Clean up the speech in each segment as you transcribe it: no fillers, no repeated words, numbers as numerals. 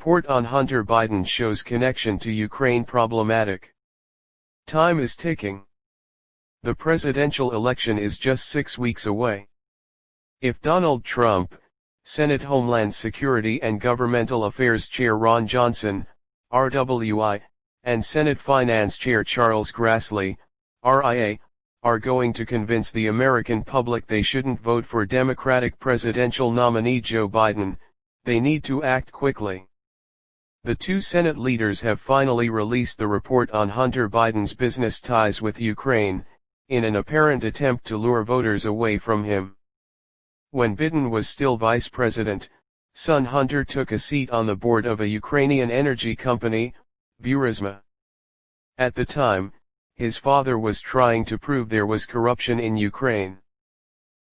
Report on Hunter Biden shows connection to Ukraine problematic. Time is ticking. The presidential election is just 6 weeks away. If Donald Trump, Senate Homeland Security and Governmental Affairs Chair Ron Johnson, RWI, and Senate Finance Chair Charles Grassley, RIA, are going to convince the American public they shouldn't vote for Democratic presidential nominee Joe Biden, they need to act quickly. The two Senate leaders have finally released the report on Hunter Biden's business ties with Ukraine, in an apparent attempt to lure voters away from him. When Bidden was still vice president, son Hunter took a seat on the board of a Ukrainian energy company, Burisma. At the time, his father was trying to prove there was corruption in Ukraine.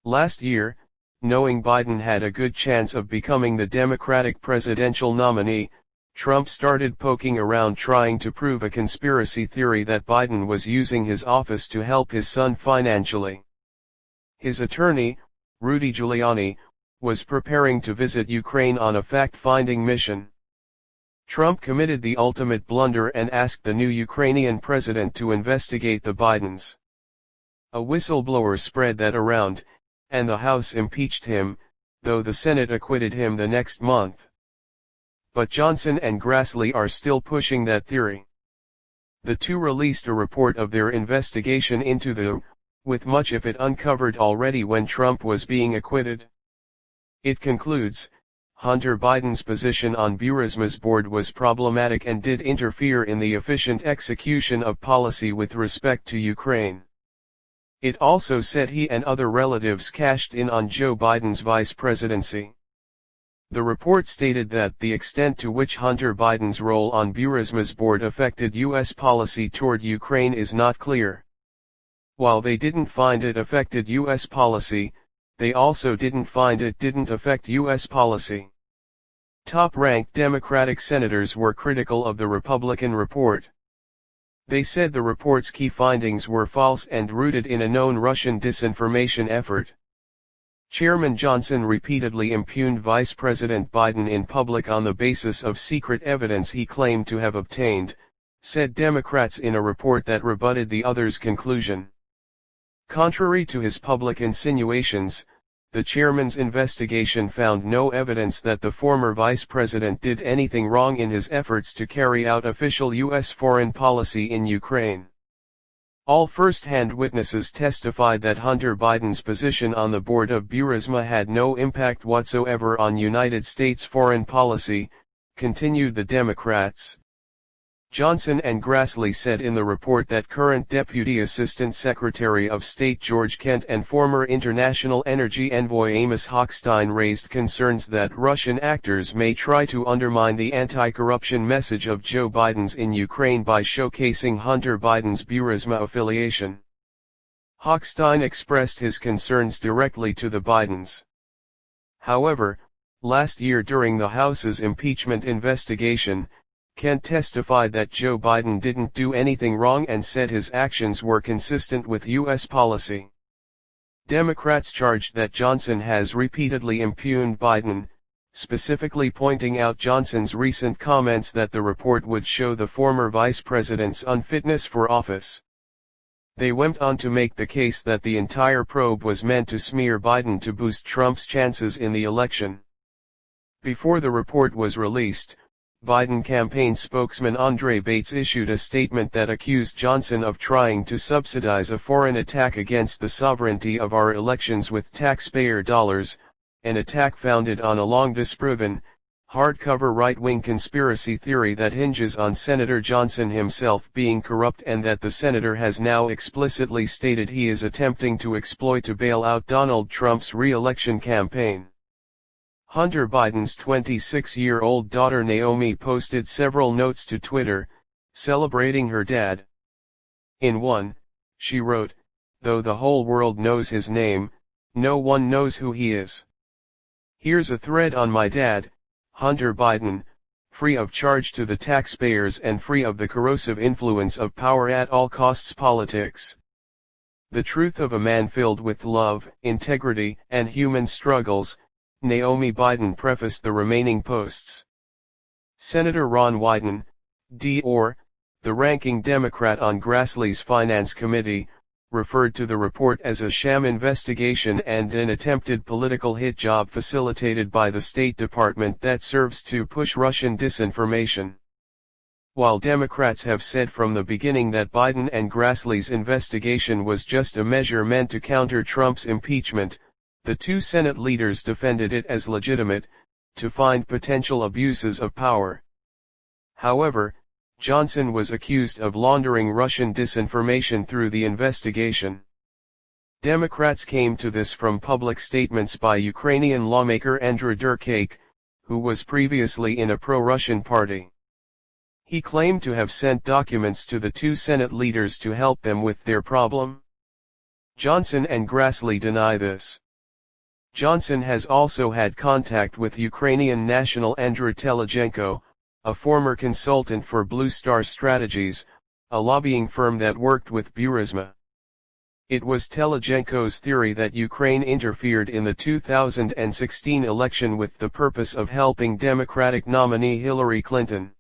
Last year, knowing Biden had a good chance of becoming the Democratic presidential nominee, Trump started poking around trying to prove a conspiracy theory that Biden was using his office to help his son financially. His attorney, Rudy Giuliani, was preparing to visit Ukraine on a fact-finding mission. Trump committed the ultimate blunder and asked the new Ukrainian president to investigate the Bidens. A whistleblower spread that around, and the House impeached him, though the Senate acquitted him the next month. But Johnson and Grassley are still pushing that theory. The two released a report of their investigation into the, with much of it uncovered already when Trump was being acquitted. It concludes, Hunter Biden's position on Burisma's board was problematic and did interfere in the efficient execution of policy with respect to Ukraine. It also said he and other relatives cashed in on Joe Biden's vice presidency. The report stated that the extent to which Hunter Biden's role on Burisma's board affected U.S. policy toward Ukraine is not clear. While they didn't find it affected U.S. policy, they also didn't find it didn't affect U.S. policy. Top-ranked Democratic senators were critical of the Republican report. They said the report's key findings were false and rooted in a known Russian disinformation effort. Chairman Johnson repeatedly impugned Vice President Biden in public on the basis of secret evidence he claimed to have obtained, said Democrats in a report that rebutted the other's conclusion. Contrary to his public insinuations, the chairman's investigation found no evidence that the former vice president did anything wrong in his efforts to carry out official U.S. foreign policy in Ukraine. All first-hand witnesses testified that Hunter Biden's position on the board of Burisma had no impact whatsoever on United States foreign policy, continued the Democrats. Johnson and Grassley said in the report that current Deputy Assistant Secretary of State George Kent and former International Energy Envoy Amos Hochstein raised concerns that Russian actors may try to undermine the anti-corruption message of Joe Biden's in Ukraine by showcasing Hunter Biden's Burisma affiliation. Hochstein expressed his concerns directly to the Bidens. However, last year during the House's impeachment investigation, Kent testified that Joe Biden didn't do anything wrong and said his actions were consistent with U.S. policy. Democrats charged that Johnson has repeatedly impugned Biden, specifically pointing out Johnson's recent comments that the report would show the former vice president's unfitness for office. They went on to make the case that the entire probe was meant to smear Biden to boost Trump's chances in the election. Before the report was released, Biden campaign spokesman Andre Bates issued a statement that accused Johnson of trying to subsidize a foreign attack against the sovereignty of our elections with taxpayer dollars, an attack founded on a long disproven, hardcover right-wing conspiracy theory that hinges on Senator Johnson himself being corrupt and that the senator has now explicitly stated he is attempting to exploit to bail out Donald Trump's re-election campaign. Hunter Biden's 26-year-old daughter Naomi posted several notes to Twitter, celebrating her dad. In one, she wrote, "Though the whole world knows his name, no one knows who he is. Here's a thread on my dad, Hunter Biden, free of charge to the taxpayers and free of the corrosive influence of power at all costs politics. The truth of a man filled with love, integrity, and human struggles." Naomi Biden prefaced the remaining posts. Senator Ron Wyden, D.O., the ranking Democrat on Grassley's Finance Committee, referred to the report as a sham investigation and an attempted political hit job facilitated by the State Department that serves to push Russian disinformation. While Democrats have said from the beginning that Biden and Grassley's investigation was just a measure meant to counter Trump's impeachment, the two Senate leaders defended it as legitimate, to find potential abuses of power. However, Johnson was accused of laundering Russian disinformation through the investigation. Democrats came to this from public statements by Ukrainian lawmaker Andrew Durkake, who was previously in a pro-Russian party. He claimed to have sent documents to the two Senate leaders to help them with their problem. Johnson and Grassley deny this. Johnson has also had contact with Ukrainian national Andriy Telizhenko, a former consultant for Blue Star Strategies, a lobbying firm that worked with Burisma. It was Telizhenko's theory that Ukraine interfered in the 2016 election with the purpose of helping Democratic nominee Hillary Clinton.